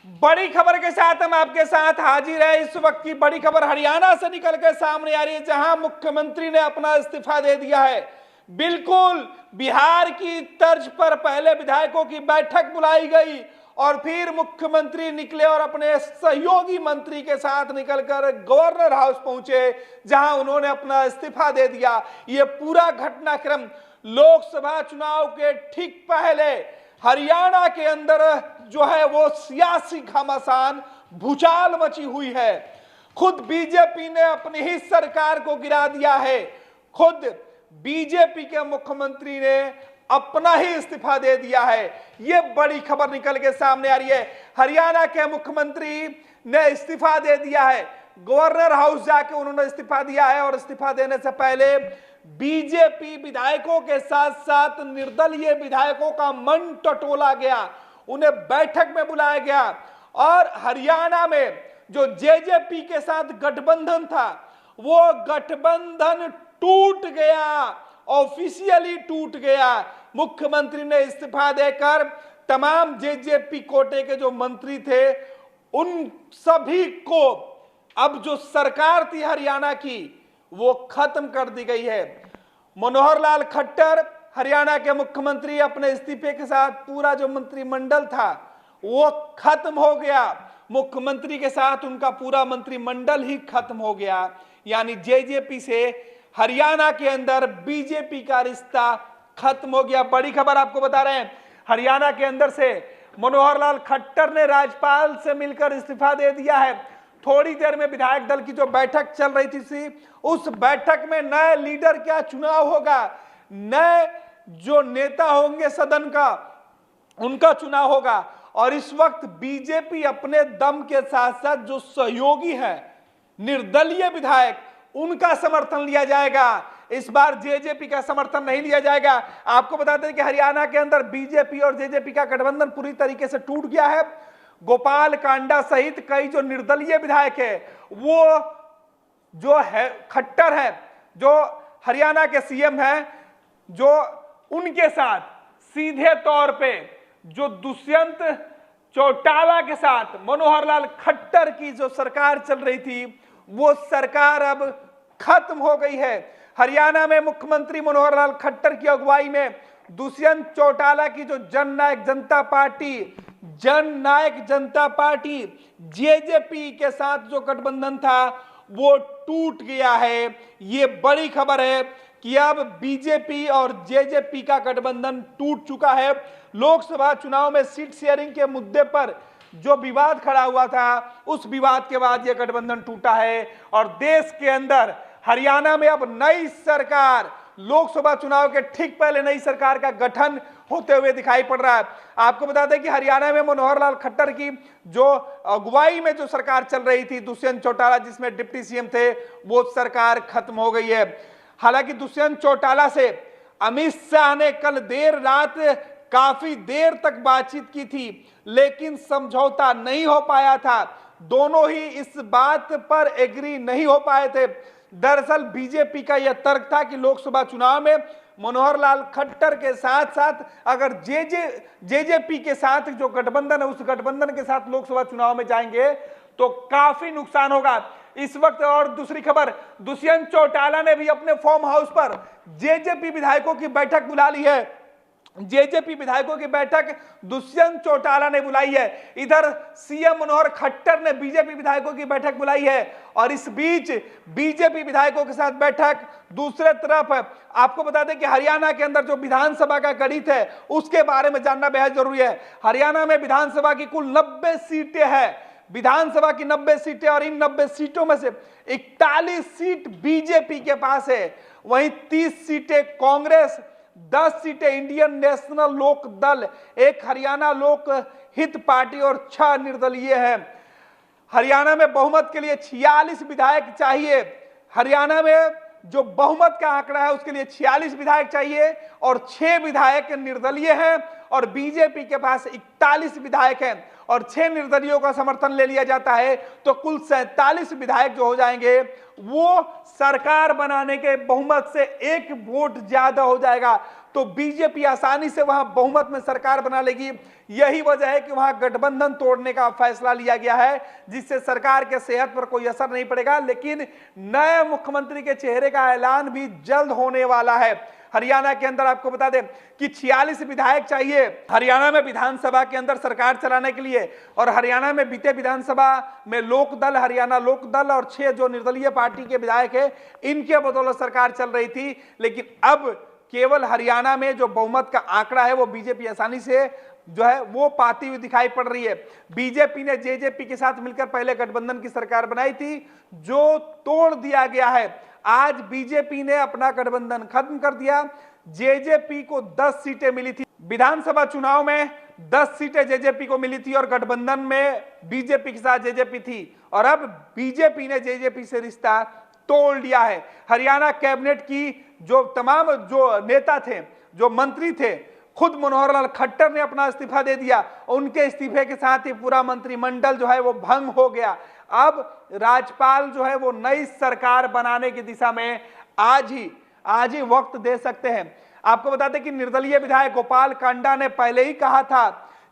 बड़ी खबर के साथ हम आपके साथ हाजिर है। इस वक्त की बड़ी खबर हरियाणा से निकल कर सामने आ रही है, जहां मुख्यमंत्री ने अपना इस्तीफा दे दिया है। बिल्कुल बिहार की तर्ज पर पहले विधायकों की बैठक बुलाई गई और फिर मुख्यमंत्री निकले और अपने सहयोगी मंत्री के साथ निकलकर गवर्नर हाउस पहुंचे, जहां उन्होंने अपना इस्तीफा दे दिया। ये पूरा घटनाक्रम लोकसभा चुनाव के ठीक पहले हरियाणा के अंदर जो है वो सियासी घमासान भूचाल मची हुई है। खुद बीजेपी ने अपनी ही सरकार को गिरा दिया है। खुद बीजेपी के मुख्यमंत्री ने अपना ही इस्तीफा दे दिया है। यह बड़ी खबर निकल के सामने आ रही है। हरियाणा के मुख्यमंत्री ने इस्तीफा दे दिया है। गवर्नर हाउस जाके उन्होंने इस्तीफा दिया है और इस्तीफा देने से पहले बीजेपी विधायकों के साथ साथ निर्दलीय विधायकों का मन टटोला गया, उन्हें बैठक में बुलाया गया और हरियाणा में जो जेजेपी के साथ गठबंधन था वो गठबंधन टूट गया, ऑफिशियली टूट गया। मुख्यमंत्री ने इस्तीफा देकर तमाम जेजेपी कोटे के जो मंत्री थे उन सभी को अब जो सरकार थी हरियाणा की वो खत्म कर दी गई है। मनोहर लाल खट्टर हरियाणा के मुख्यमंत्री, अपने इस्तीफे के साथ पूरा जो मंत्रिमंडल था वो खत्म हो गया। मुख्यमंत्री के साथ उनका पूरा मंत्रिमंडल ही खत्म हो गया। यानी जेजेपी से हरियाणा के अंदर बीजेपी का रिश्ता खत्म हो गया। बड़ी खबर आपको बता रहे हैं, हरियाणा के अंदर से मनोहर लाल खट्टर ने राज्यपाल से मिलकर इस्तीफा दे दिया है। थोड़ी देर में विधायक दल की जो बैठक चल रही थी, उस बैठक में नए लीडर का चुनाव होगा, नए जो नेता होंगे सदन का उनका चुनाव होगा। और इस वक्त बीजेपी अपने दम के साथ साथ जो सहयोगी है निर्दलीय विधायक उनका समर्थन लिया जाएगा। इस बार जेजेपी का समर्थन नहीं लिया जाएगा। आपको बताते हैं कि हरियाणा के अंदर बीजेपी और जेजेपी का गठबंधन पूरी तरीके से टूट गया है। गोपाल कांडा सहित कई जो निर्दलीय विधायक है, वो जो है खट्टर है, जो हरियाणा के सीएम है, जो उनके साथ सीधे तौर पे जो दुष्यंत चौटाला के साथ मनोहर लाल खट्टर की जो सरकार चल रही थी वो सरकार अब खत्म हो गई है। हरियाणा में मुख्यमंत्री मनोहर लाल खट्टर की अगुवाई में दुष्यंत चौटाला की जो जननायक जनता पार्टी जेजेपी के साथ जो गठबंधन था वो टूट गया है। ये बड़ी खबर है कि अब बीजेपी और जेजेपी का गठबंधन टूट चुका है। लोकसभा चुनाव में सीट शेयरिंग के मुद्दे पर जो विवाद खड़ा हुआ था उस विवाद के बाद यह गठबंधन टूटा है और देश के अंदर हरियाणा में अब नई सरकार, लोकसभा चुनाव के ठीक पहले नई सरकार का गठन होते हुए दिखाई पड़ रहा है। आपको बता दें कि हरियाणा में मनोहर लाल खट्टर की जो अगुवाई में जो सरकार चल रही थी, दुष्यंत चौटाला जिसमें डिप्टी सीएम थे, वो सरकार खत्म हो गई है। हालांकि दुष्यंत चौटाला से अमित शाह ने कल देर रात काफी देर तक बातचीत की थी, लेकिन समझौता नहीं हो पाया था। दोनों ही इस बात पर एग्री नहीं हो पाए थे। दरअसल बीजेपी का यह तर्क था कि लोकसभा चुनाव में मनोहर लाल खट्टर के साथ साथ अगर जेजेपी के साथ जो गठबंधन है उस गठबंधन के साथ लोकसभा चुनाव में जाएंगे तो काफी नुकसान होगा। इस वक्त और दूसरी खबर, दुष्यंत चौटाला ने भी अपने फार्म हाउस पर जेजेपी विधायकों की बैठक बुला ली है। जेजेपी विधायकों की बैठक दुष्यंत चौटाला ने बुलाई है। इधर सीएम मनोहर खट्टर ने बीजेपी विधायकों की बैठक बुलाई है और इस बीच बीजेपी विधायकों के साथ बैठक। दूसरे तरफ आपको बता दें कि हरियाणा के अंदर जो विधानसभा का गणित है उसके बारे में जानना बेहद जरूरी है। हरियाणा में विधानसभा की कुल 90 सीटें हैं, विधानसभा की 90 सीटें, और इन 90 सीटों में से 41 सीट बीजेपी के पास है। वहीं 30 सीटें कांग्रेस, 10 सीटें इंडियन नेशनल लोक दल, एक हरियाणा लोक हित पार्टी और 6 निर्दलीय हैं। हरियाणा में बहुमत के लिए 46 विधायक चाहिए। हरियाणा में जो बहुमत का आंकड़ा है उसके लिए 46 विधायक चाहिए और 6 विधायक निर्दलीय हैं और बीजेपी के पास 41 विधायक हैं और 6 निर्दलीयों का समर्थन ले लिया जाता है तो कुल 47 विधायक जो हो जाएंगे वो सरकार बनाने के बहुमत से 1 वोट ज्यादा हो जाएगा तो बीजेपी आसानी से वहां बहुमत में सरकार बना लेगी। यही वजह है कि वहां गठबंधन तोड़ने का फैसला लिया गया है, जिससे सरकार के सेहत पर कोई असर नहीं पड़ेगा। लेकिन नए मुख्यमंत्री के चेहरे का ऐलान भी जल्द होने वाला है। हरियाणा के अंदर आपको बता दें कि 46 विधायक चाहिए हरियाणा में विधानसभा के अंदर सरकार चलाने के लिए। और हरियाणा में बीते विधानसभा में लोकदल, हरियाणा लोकदल और 6 जो निर्दलीय पार्टी के विधायक है, इनके बदौलत सरकार चल रही थी। लेकिन अब केवल हरियाणा में जो बहुमत का आंकड़ा है वो बीजेपी आसानी से जो है वो पाती हुई दिखाई पड़ रही है। बीजेपी ने जेजेपी के साथ मिलकर पहले गठबंधन की सरकार बनाई थी, जो तोड़ दिया गया है। आज बीजेपी ने अपना गठबंधन खत्म कर दिया। जेजेपी को 10 सीटें मिली थी विधानसभा चुनाव में, 10 सीटें जेजेपी को मिली थी और गठबंधन में बीजेपी के साथ जेजेपी थी। और अब बीजेपी ने जेजेपी से रिश्ता तोड़ लिया है। हरियाणा कैबिनेट की जो तमाम जो नेता थे, जो मंत्री थे, खुद मनोहर लाल खट्टर ने अपना इस्तीफा दे दिया। उनके इस्तीफे के साथ ही पूरा मंत्रिमंडल जो है वो भंग हो गया। अब राज्यपाल जो है वो नई सरकार बनाने की दिशा में आज ही वक्त दे सकते हैं। आपको बता दें कि निर्दलीय विधायक गोपाल कांडा ने पहले ही कहा था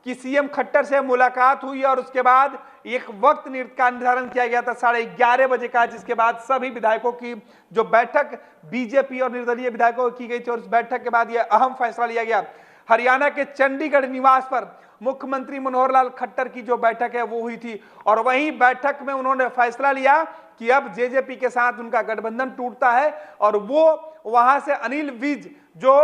कि सीएम खट्टर से मुलाकात हुई और उसके बाद एक वक्त का निर्धारण किया गया था 11:30 बजे का, जिसके बाद सभी विधायकों की जो बैठक बीजेपी और निर्दलीय विधायकों की गई थी और उस बैठक के बाद यह अहम फैसला लिया गया। हरियाणा के चंडीगढ़ निवास पर मुख्यमंत्री मनोहर लाल खट्टर की जो बैठक है वो हुई थी और वहीं बैठक में उन्होंने फैसला लिया कि अब जेजेपी के साथ उनका गठबंधन टूटता है और वो वहां से अनिल विज जो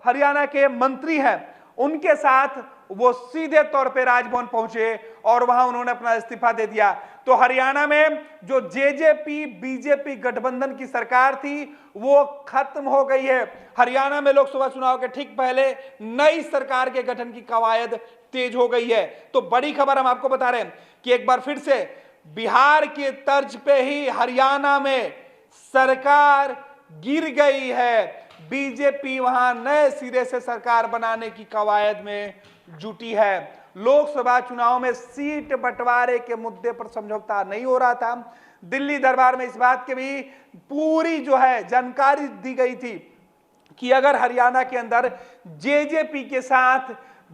हरियाणा के मंत्री हैं उनके साथ वो सीधे तौर पे राजभवन पहुंचे और वहां उन्होंने अपना इस्तीफा दे दिया। तो हरियाणा में जो जेजेपी बीजेपी गठबंधन की सरकार थी वो खत्म हो गई है। हरियाणा में लोकसभा चुनाव के ठीक पहले नई सरकार के गठन की कवायद तेज हो गई है। तो बड़ी खबर हम आपको बता रहे हैं कि एक बार फिर से बिहार के तर्ज पे ही हरियाणा में सरकार गिर गई है। बीजेपी वहां नए सिरे से सरकार बनाने की कवायद में जुटी है। लोकसभा चुनाव में सीट बंटवारे के मुद्दे पर समझौता नहीं हो रहा था। दिल्ली दरबार में इस बात की भी पूरी जो है जानकारी दी गई थी कि अगर हरियाणा के अंदर जेजेपी के साथ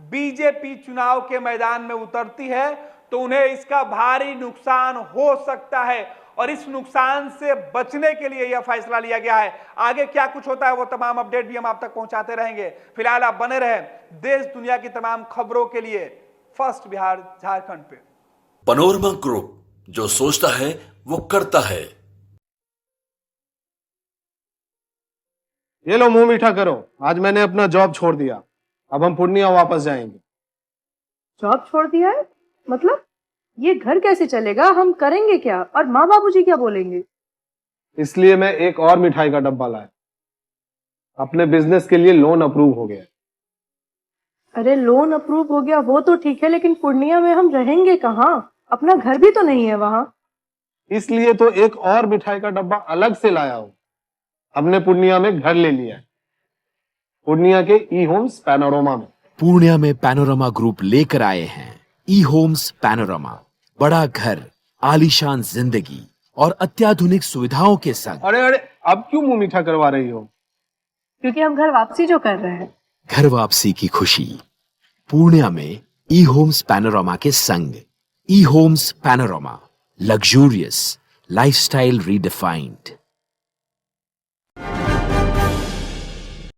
बीजेपी चुनाव के मैदान में उतरती है तो उन्हें इसका भारी नुकसान हो सकता है और इस नुकसान से बचने के लिए यह फैसला लिया गया है। आगे क्या कुछ होता है वो तमाम अपडेट भी हम आप तक पहुंचाते रहेंगे। फिलहाल आप बने रहे देश दुनिया की तमाम खबरों के लिए फर्स्ट बिहार झारखंड पे। पैनोरमा ग्रुप, जो सोचता है वो करता है। ये लो मुंह मीठा करो, आज मैंने अपना जॉब छोड़ दिया। अब हम पूर्णिया वापस जाएंगे। जॉब छोड़ दिया है? मतलब ये घर कैसे चलेगा? हम करेंगे क्या और माँ बाबूजी क्या बोलेंगे? इसलिए मैं एक और मिठाई का डब्बा लाया। अपने बिजनेस के लिए लोन अप्रूव हो गया। अरे लोन अप्रूव हो गया वो तो ठीक है, लेकिन पूर्णिया में हम रहेंगे कहाँ? अपना घर भी तो नहीं है वहाँ। इसलिए तो एक और मिठाई का डब्बा अलग से लाया हूँ। हमने पूर्णिया में घर ले लिया है, पूर्णिया के ई होम्स पैनोरमा में। पूर्णिया में पैनोरमा ग्रुप लेकर आए हैं ई होम्स पैनोरमा। बड़ा घर, आलीशान जिंदगी और अत्याधुनिक सुविधाओं के संग। अरे अब क्यों मुंह मीठा करवा रही हो? क्योंकि हम घर वापसी जो कर रहे हैं। घर वापसी की खुशी पूर्णिया में ई होम्स पैनोरमा के संग। E homes panorama, luxurious lifestyle redefined.